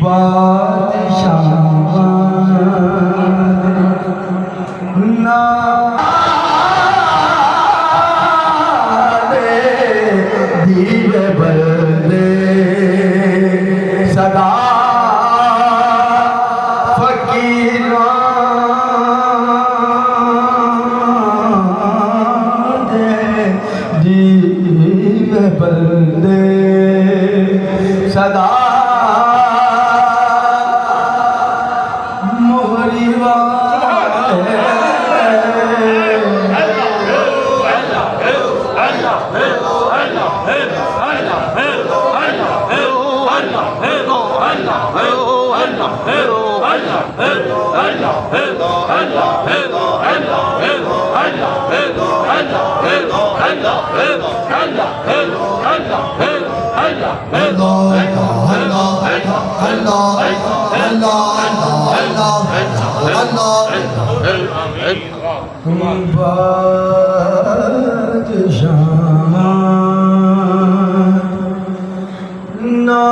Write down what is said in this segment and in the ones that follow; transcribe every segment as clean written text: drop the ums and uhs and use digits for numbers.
बादशाह ना दीवे बंदे सदा फकीरा दीवे बंदे सदा ना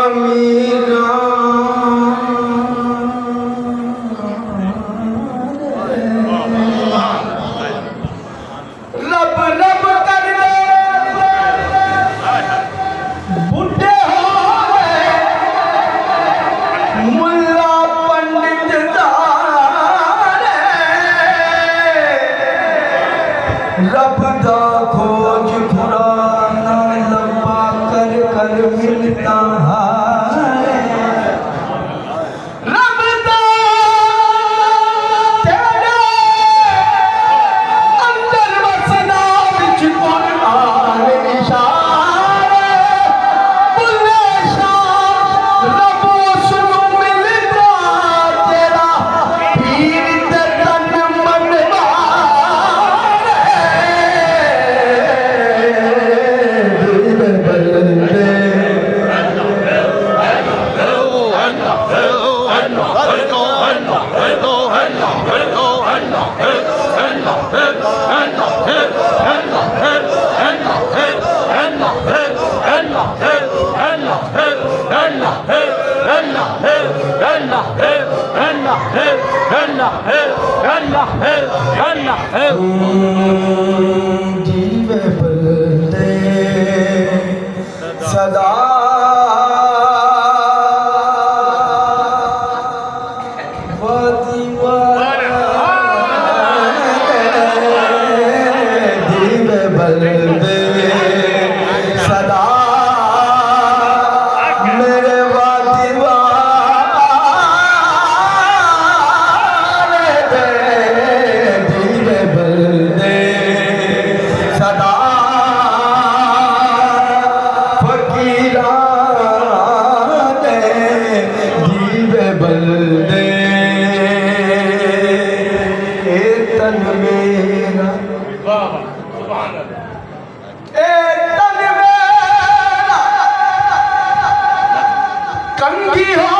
अमीरा रब रब कर ले बुढ़े हो गए मुल्ला पंडित दारे रब दा खोज खुराना लंबा कर कर मिलता है रब दा तेरे अंदर वसना विच कुरान इशारे बुल्ले शाह रब उसनु मिलदा तेरा पीर ते तन मन जीवे बंदे सदा जीवे बंदे सदा मेरे बंदे तन मेरा तन मेरा कंगी हो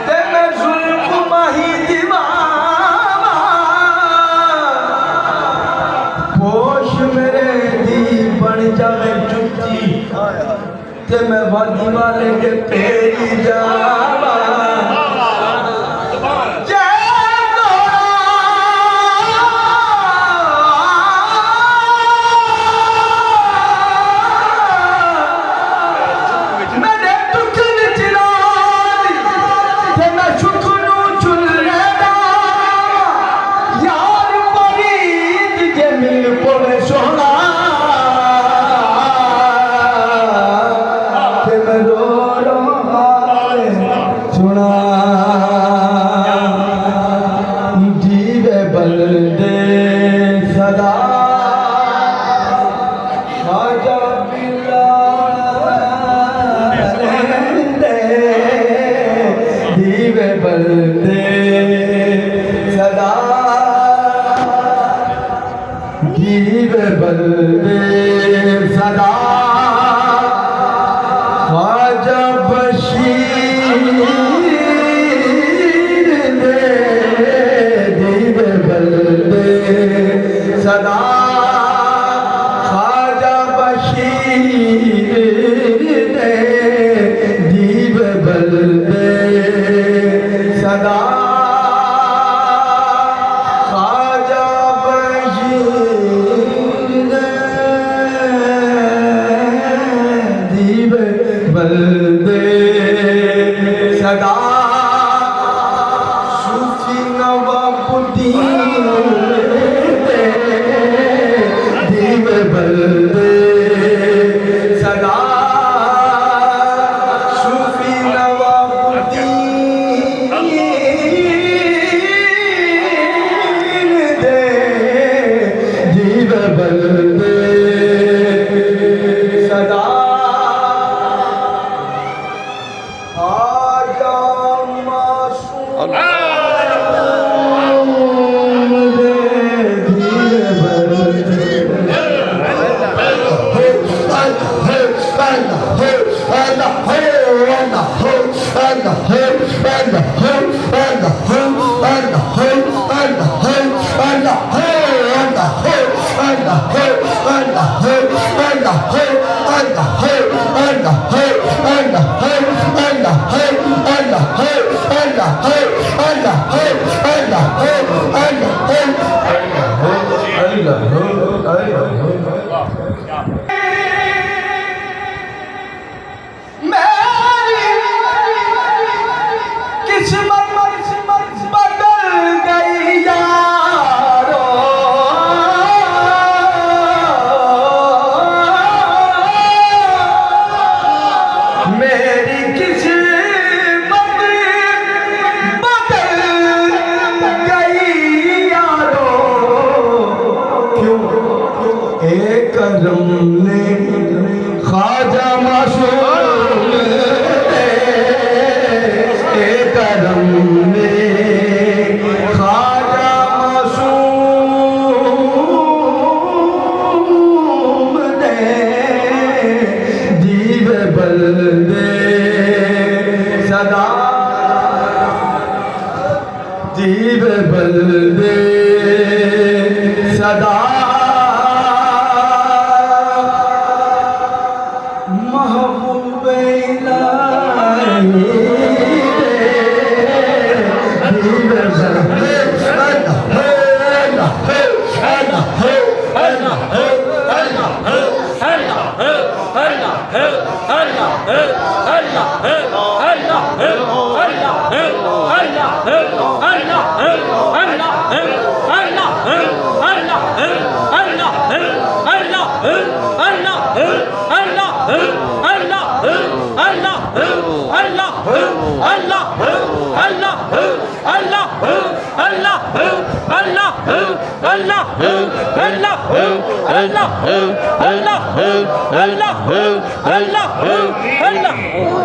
ते मैं जुल्फ माही दीवाना पोश मेरे दी बन जावे चुच्ची ते मैं वादी वाले के पेरी जावा मेरे दुख विच रानी ते मैं सुख नू चुल्ले दा यार परीद जे मिल पवे सोना सुना जीवे बंदे सदा खाजा पिला जीवे बंदे सदा जीवे बंदे सदा खाजा बशीर सदा खाजा बशीर जीव बलदे सदा महबूब इलाही जीव बलदे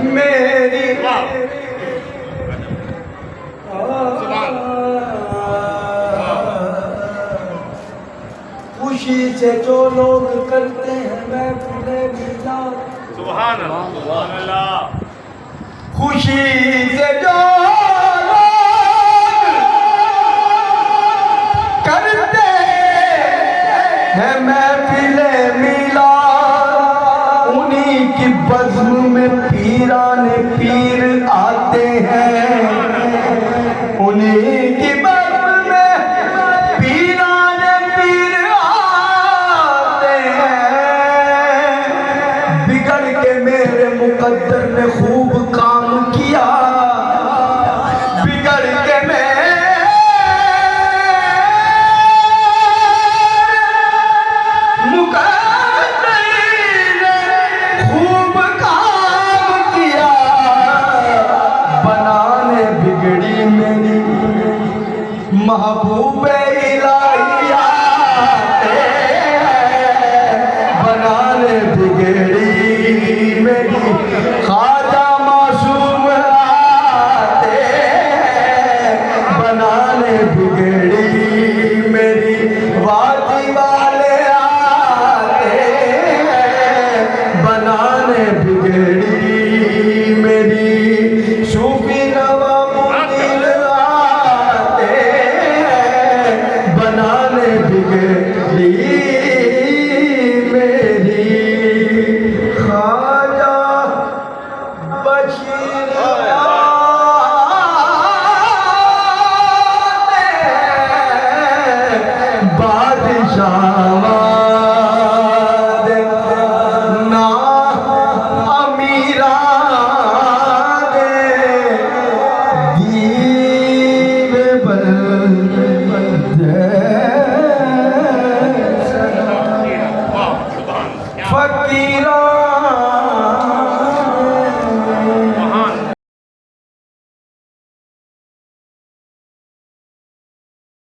मेरी खुशी से जो लोग करते हैं महफिले मिलाद सुभान अल्लाह खुशी से जो करते हैं महफिले मिलाद उन्हीं की बज़्म में पीराने पीर आते हैं उन्हीं की बज़्म में पीराने पीर आते हैं बिगड़ के मेरे मुकद्दर ने खूब काम किया बिगड़ के महबूब इलाही आते बनाने बिगड़ी मेरी ख्वाजा मासूम आते बनाने बिगड़ी मेरी वादी वाले आते बनाने बिगड़ी मेरी सूफी नवाब मेरी ख्वाजा बशीर बादशाह